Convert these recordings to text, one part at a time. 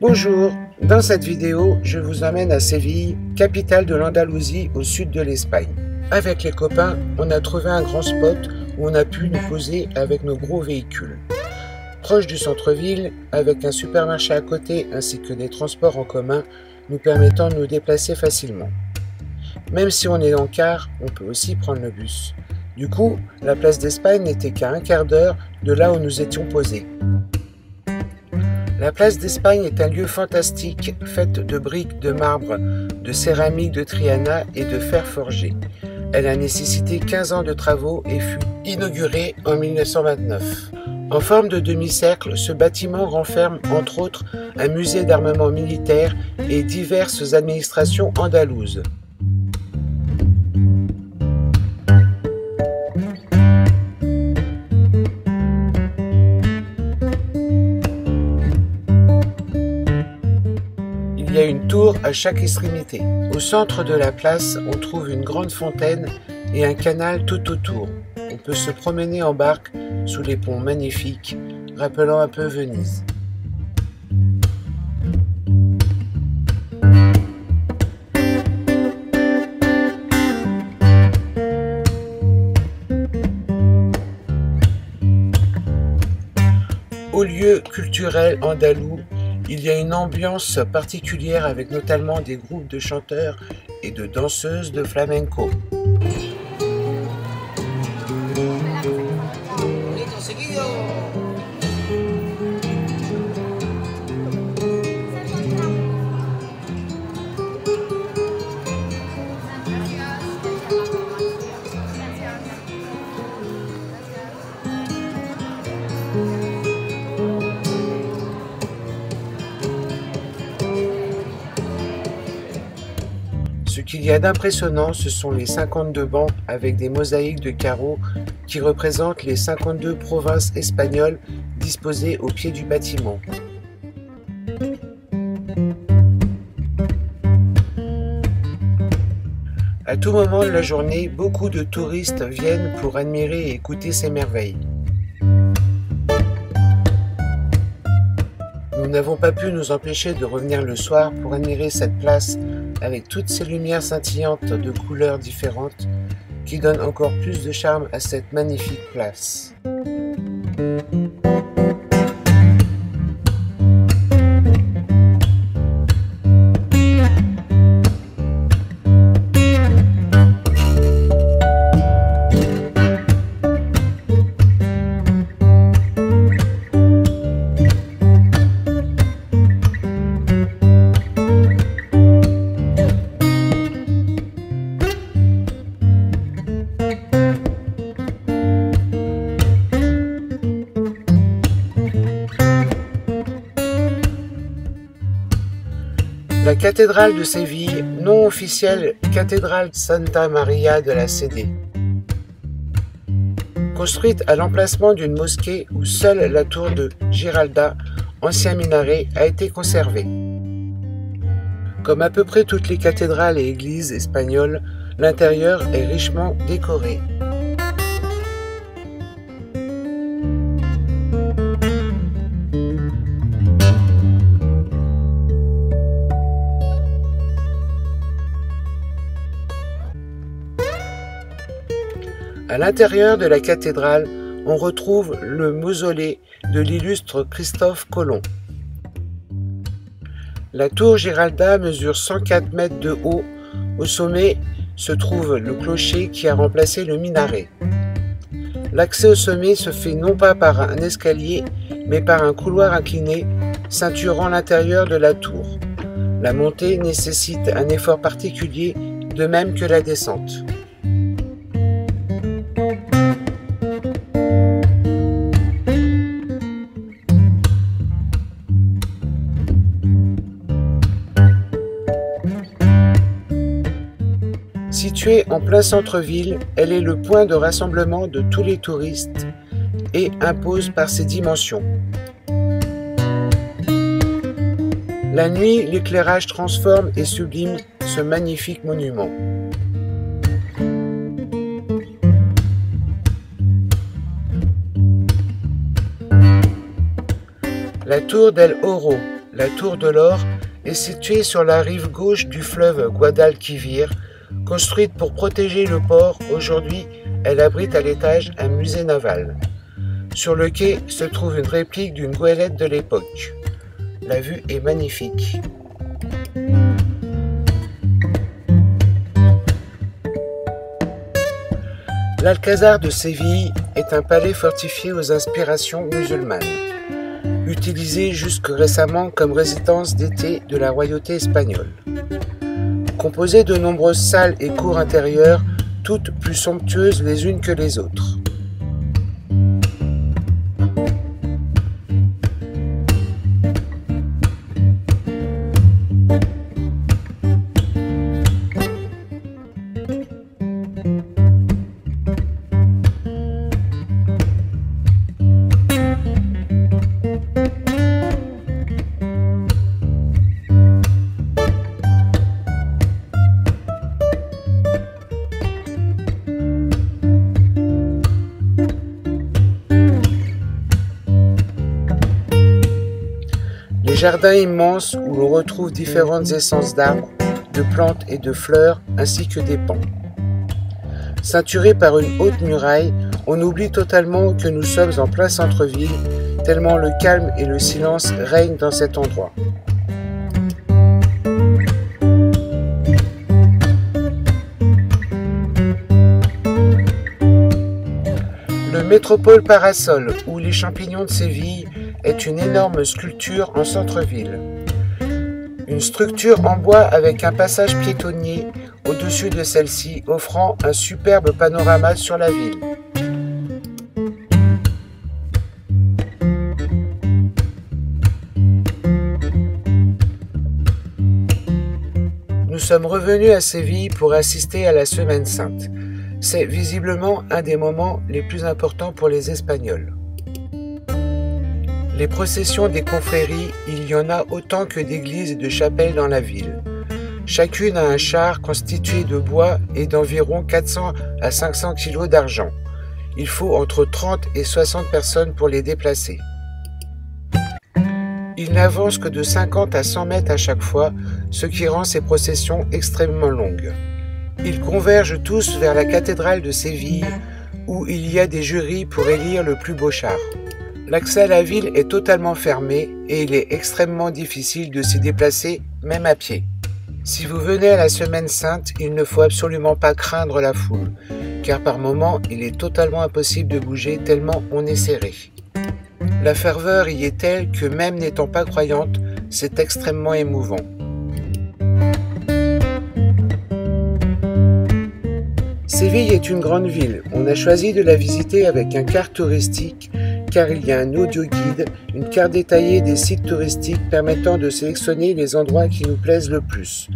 Bonjour, dans cette vidéo, je vous emmène à Séville, capitale de l'Andalousie au sud de l'Espagne. Avec les copains, on a trouvé un grand spot où on a pu nous poser avec nos gros véhicules. Proche du centre-ville, avec un supermarché à côté ainsi que des transports en commun nous permettant de nous déplacer facilement. Même si on est en car, on peut aussi prendre le bus. Du coup, la place d'Espagne n'était qu'à un quart d'heure de là où nous étions posés. La place d'Espagne est un lieu fantastique, fait de briques, de marbre, de céramique de Triana et de fer forgé. Elle a nécessité 15 ans de travaux et fut inaugurée en 1929. En forme de demi-cercle, ce bâtiment renferme entre autres un musée d'armement militaire et diverses administrations andalouses. Il y a une tour à chaque extrémité. Au centre de la place, on trouve une grande fontaine et un canal tout autour. On peut se promener en barque sous les ponts magnifiques, rappelant un peu Venise. Au lieu culturel andalou, il y a une ambiance particulière avec notamment des groupes de chanteurs et de danseuses de flamenco. Ce qu'il y a d'impressionnant, ce sont les 52 bancs avec des mosaïques de carreaux qui représentent les 52 provinces espagnoles disposées au pied du bâtiment. À tout moment de la journée, beaucoup de touristes viennent pour admirer et écouter ces merveilles. Nous n'avons pas pu nous empêcher de revenir le soir pour admirer cette place avec toutes ces lumières scintillantes de couleurs différentes qui donnent encore plus de charme à cette magnifique place. La cathédrale de Séville, nom officiel cathédrale Santa Maria de la Cede. Construite à l'emplacement d'une mosquée où seule la tour de Giralda, ancien minaret, a été conservée. Comme à peu près toutes les cathédrales et églises espagnoles, l'intérieur est richement décoré. À l'intérieur de la cathédrale, on retrouve le mausolée de l'illustre Christophe Colomb. La tour Giralda mesure 104 mètres de haut. Au sommet se trouve le clocher qui a remplacé le minaret. L'accès au sommet se fait non pas par un escalier, mais par un couloir incliné ceinturant l'intérieur de la tour. La montée nécessite un effort particulier, de même que la descente. Située en plein centre-ville, elle est le point de rassemblement de tous les touristes et impose par ses dimensions. La nuit, l'éclairage transforme et sublime ce magnifique monument. La tour del Oro, La Tour de l'Or est située sur la rive gauche du fleuve Guadalquivir. Construite pour protéger le port, aujourd'hui elle abrite à l'étage un musée naval. Sur le quai se trouve une réplique d'une goélette de l'époque. La vue est magnifique. L'Alcázar de Séville est un palais fortifié aux inspirations musulmanes, utilisé jusque récemment comme résidence d'été de la royauté espagnole. Composé de nombreuses salles et cours intérieures, toutes plus somptueuses les unes que les autres. Les jardins immenses où l'on retrouve différentes essences d'arbres, de plantes et de fleurs, ainsi que des pans. Ceinturés par une haute muraille, on oublie totalement que nous sommes en plein centre-ville, tellement le calme et le silence règnent dans cet endroit. Le Métropole Parasol, ou les champignons de Séville, est une énorme sculpture en centre-ville. Une structure en bois avec un passage piétonnier au-dessus de celle-ci, offrant un superbe panorama sur la ville. Nous sommes revenus à Séville pour assister à la Semaine Sainte. C'est visiblement un des moments les plus importants pour les Espagnols. Les processions des confréries, il y en a autant que d'églises et de chapelles dans la ville. Chacune a un char constitué de bois et d'environ 400 à 500 kg d'argent. Il faut entre 30 et 60 personnes pour les déplacer. Ils n'avancent que de 50 à 100 mètres à chaque fois, ce qui rend ces processions extrêmement longues. Ils convergent tous vers la cathédrale de Séville, où il y a des jurys pour élire le plus beau char. L'accès à la ville est totalement fermé et il est extrêmement difficile de s'y déplacer, même à pied. Si vous venez à la Semaine Sainte, il ne faut absolument pas craindre la foule, car par moments, il est totalement impossible de bouger tellement on est serré. La ferveur y est telle que même n'étant pas croyante, c'est extrêmement émouvant. Séville est une grande ville. On a choisi de la visiter avec un carte touristique car il y a un audio-guide, une carte détaillée des sites touristiques permettant de sélectionner les endroits qui nous plaisent le plus.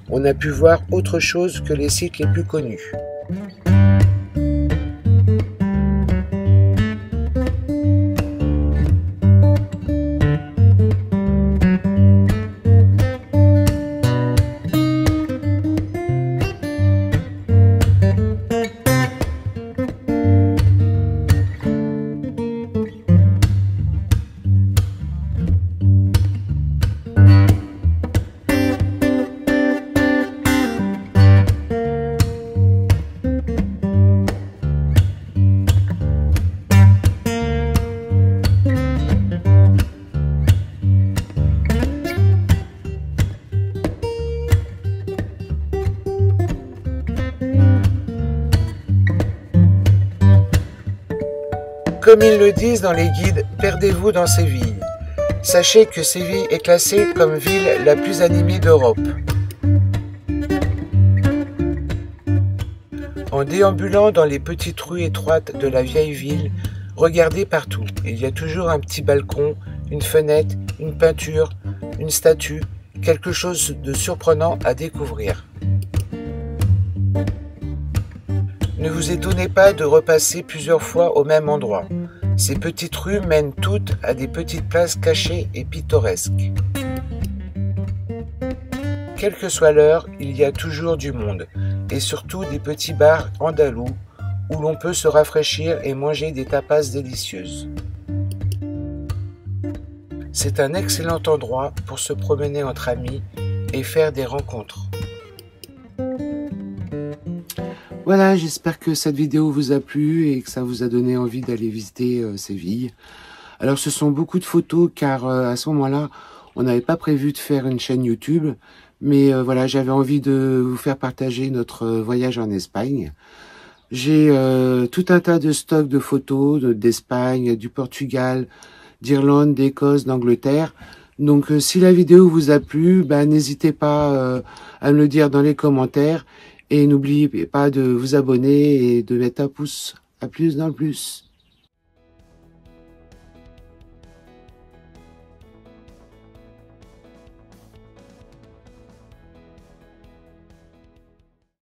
On a pu voir autre chose que les sites les plus connus. Comme ils le disent dans les guides, perdez-vous dans Séville. Sachez que Séville est classée comme ville la plus animée d'Europe. En déambulant dans les petites rues étroites de la vieille ville, regardez partout. Il y a toujours un petit balcon, une fenêtre, une peinture, une statue, quelque chose de surprenant à découvrir. Ne vous étonnez pas de repasser plusieurs fois au même endroit. Ces petites rues mènent toutes à des petites places cachées et pittoresques. Quelle que soit l'heure, il y a toujours du monde, et surtout des petits bars andalous où l'on peut se rafraîchir et manger des tapas délicieuses. C'est un excellent endroit pour se promener entre amis et faire des rencontres. Voilà, j'espère que cette vidéo vous a plu et que ça vous a donné envie d'aller visiter Séville. Alors ce sont beaucoup de photos car à ce moment-là, on n'avait pas prévu de faire une chaîne YouTube. Mais voilà, j'avais envie de vous faire partager notre voyage en Espagne. J'ai tout un tas de stocks de photos d'Espagne, du Portugal, d'Irlande, d'Écosse, d'Angleterre. Donc si la vidéo vous a plu, n'hésitez pas à me le dire dans les commentaires. Et n'oubliez pas de vous abonner et de mettre un pouce. À plus dans le plus.